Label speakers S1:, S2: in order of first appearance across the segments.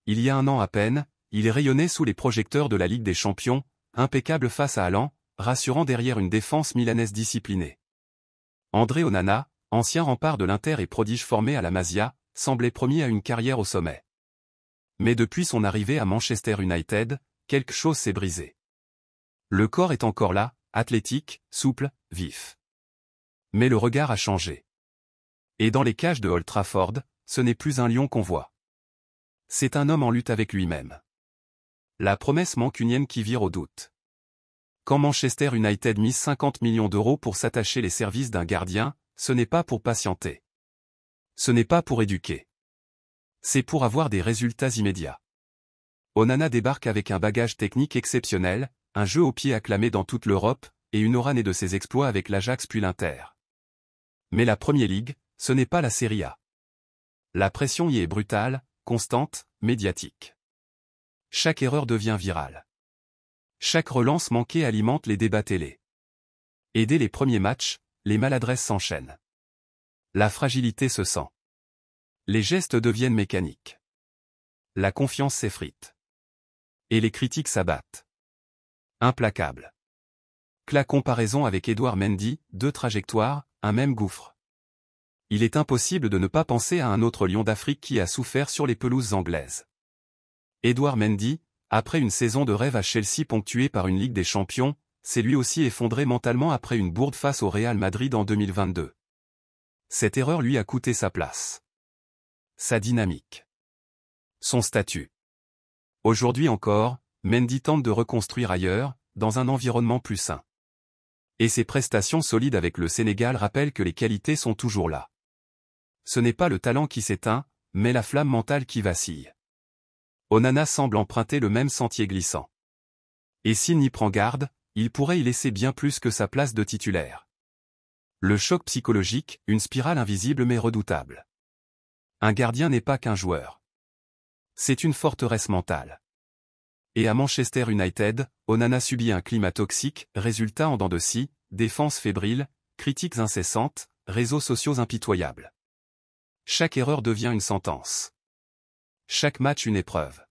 S1: il y a un an à peine, il rayonnait sous les projecteurs de la Ligue des Champions, impeccable face à Haaland, rassurant derrière une défense milanaise disciplinée. André Onana, ancien rempart de l'Inter et prodige formé à la Masia, semblait promis à une carrière au sommet. Mais depuis son arrivée à Manchester United, quelque chose s'est brisé. Le corps est encore là, athlétique, souple, vif. Mais le regard a changé. Et dans les cages de Old Trafford, ce n'est plus un lion qu'on voit. C'est un homme en lutte avec lui-même. La promesse mancunienne qui vire au doute. Quand Manchester United mise 50 millions d'euros pour s'attacher les services d'un gardien, ce n'est pas pour patienter. Ce n'est pas pour éduquer. C'est pour avoir des résultats immédiats. Onana débarque avec un bagage technique exceptionnel, un jeu au pied acclamé dans toute l'Europe, et une aura née de ses exploits avec l'Ajax puis l'Inter. Mais la Premier League, ce n'est pas la Serie A. La pression y est brutale, constante, médiatique. Chaque erreur devient virale. Chaque relance manquée alimente les débats télé. Et dès les premiers matchs, les maladresses s'enchaînent. La fragilité se sent. Les gestes deviennent mécaniques. La confiance s'effrite. Et les critiques s'abattent. Implacable. La comparaison avec Edouard Mendy, deux trajectoires, un même gouffre. Il est impossible de ne pas penser à un autre lion d'Afrique qui a souffert sur les pelouses anglaises. Edouard Mendy, après une saison de rêve à Chelsea ponctuée par une Ligue des Champions, s'est lui aussi effondré mentalement après une bourde face au Real Madrid en 2022. Cette erreur lui a coûté sa place. Sa dynamique. Son statut. Aujourd'hui encore, Mendy tente de reconstruire ailleurs, dans un environnement plus sain. Et ses prestations solides avec le Sénégal rappellent que les qualités sont toujours là. Ce n'est pas le talent qui s'éteint, mais la flamme mentale qui vacille. Onana semble emprunter le même sentier glissant. Et s'il n'y prend garde, il pourrait y laisser bien plus que sa place de titulaire. Le choc psychologique, une spirale invisible mais redoutable. Un gardien n'est pas qu'un joueur. C'est une forteresse mentale. Et à Manchester United, Onana subit un climat toxique, résultat en dents de scie, défense fébrile, critiques incessantes, réseaux sociaux impitoyables. Chaque erreur devient une sentence. Chaque match une épreuve.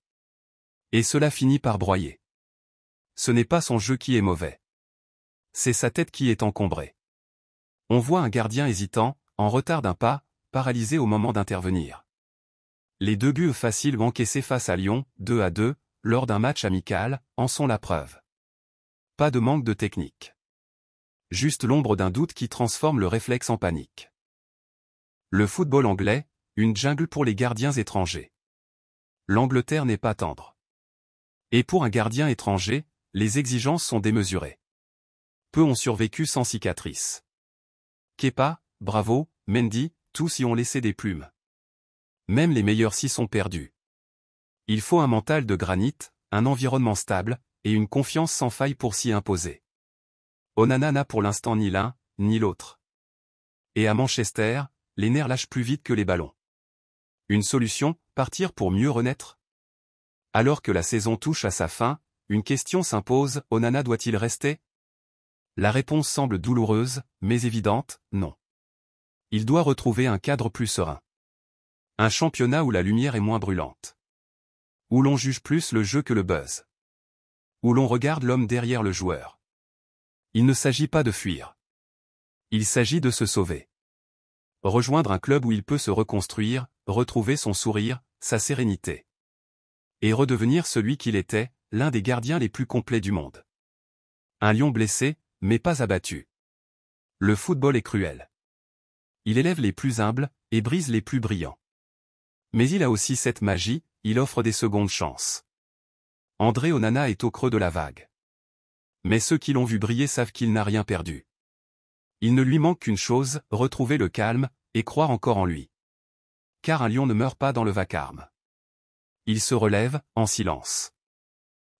S1: Et cela finit par broyer. Ce n'est pas son jeu qui est mauvais. C'est sa tête qui est encombrée. On voit un gardien hésitant, en retard d'un pas, paralysé au moment d'intervenir. Les 2 buts faciles encaissés face à Lyon, 2-2, lors d'un match amical, en sont la preuve. Pas de manque de technique. Juste l'ombre d'un doute qui transforme le réflexe en panique. Le football anglais, une jungle pour les gardiens étrangers. L'Angleterre n'est pas tendre. Et pour un gardien étranger, les exigences sont démesurées. Peu ont survécu sans cicatrice. Kepa, Bravo, Mendy, tous y ont laissé des plumes. Même les meilleurs s'y sont perdus. Il faut un mental de granit, un environnement stable, et une confiance sans faille pour s'y imposer. Onana n'a pour l'instant ni l'un, ni l'autre. Et à Manchester, les nerfs lâchent plus vite que les ballons. Une solution, partir pour mieux renaître? Alors que la saison touche à sa fin, une question s'impose, Onana doit-il rester? La réponse semble douloureuse, mais évidente, non. Il doit retrouver un cadre plus serein. Un championnat où la lumière est moins brûlante. Où l'on juge plus le jeu que le buzz. Où l'on regarde l'homme derrière le joueur. Il ne s'agit pas de fuir. Il s'agit de se sauver. Rejoindre un club où il peut se reconstruire, retrouver son sourire, sa sérénité. Et redevenir celui qu'il était, l'un des gardiens les plus complets du monde. Un lion blessé, mais pas abattu. Le football est cruel. Il élève les plus humbles, et brise les plus brillants. Mais il a aussi cette magie, il offre des secondes chances. André Onana est au creux de la vague. Mais ceux qui l'ont vu briller savent qu'il n'a rien perdu. Il ne lui manque qu'une chose, retrouver le calme, et croire encore en lui. Car un lion ne meurt pas dans le vacarme. Il se relève, en silence.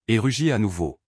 S1: Et rugit à nouveau.